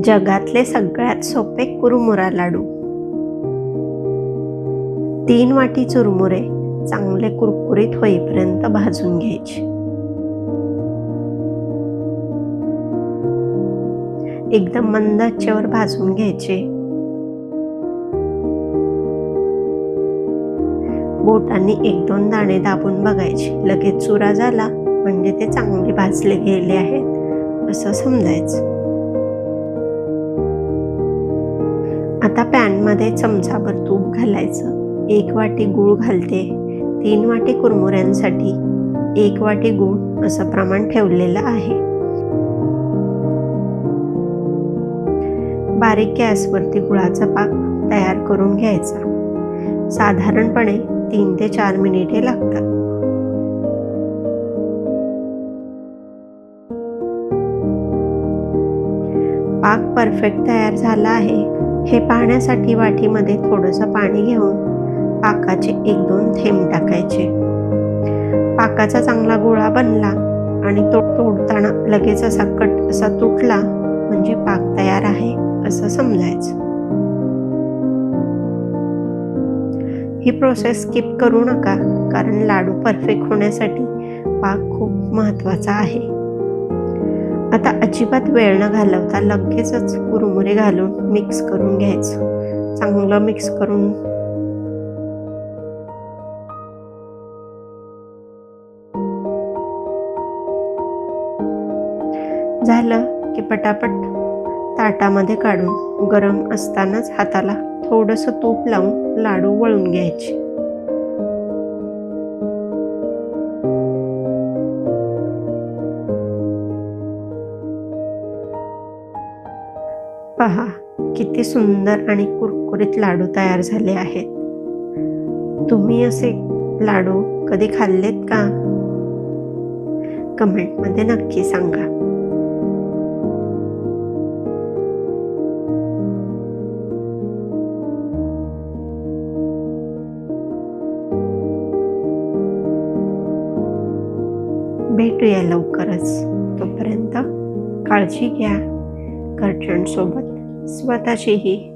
जगातले सगळ्यात सोपे कुरमुरा लाडू. 3 वाटी चुरमुरे चांगले कुरकुरीत होईपर्यंत भाजून घ्यायचे. एकदम मंद आचेवर भाजून घ्यायचे. बोटांनी 1-2 दाणे दाबून बघायचे. लगेच चुरा झाला म्हणजे ते चांगले भाजले गेले आहेत असं समजायचं. आता पॅनमध्ये चमचाभर तूप घालायचं. 1 वाटी गूळ घालते. 3 वाटी कुरमुऱ्यांसाठी 1 वाटी गूळ असं प्रमाण ठेवलेलं आहे. बारीक गॅसवरती गुळाचा पाक तयार करून घ्यायचा. साधारणपणे 3 ते 4 मिनिटे लागतात. पाक परफेक्ट तयार झाला आहे हे पाहण्यासाठी वाटीमध्ये थोडंसं पाणी घेऊन पाकाचे 1-2 थेंब टाकायचे. पाकाचा चांगला गोळा बनला आणि तो तोडताना लगेच असा कट असा तुटला म्हणजे पाक तयार आहे असं समजायचं. ही प्रोसेस स्किप करू नका, कारण लाडू परफेक्ट होण्यासाठी पाक खूप महत्त्वाचा आहे. आता अजिबात वेळ न घालवता लगेचच कुरमुरे घालून मिक्स करून घ्यायचं. चांगलं मिक्स करून झालं की पटापट ताटामध्ये काढून गरम असतानाच हाताला थोडंसं तूप लावून लाडू वळून घ्यायचे. पहा किती सुंदर आणि कुरकुरीत लाडू तयार झाले आहेत. तुम्ही असे लाडू कधी खाल्लेत का? कमेंटमध्ये नक्की सांगा. भेटूया लवकरच. तोपर्यंत काळजी घ्या. घरच्यांसोबत स्वतःचीही.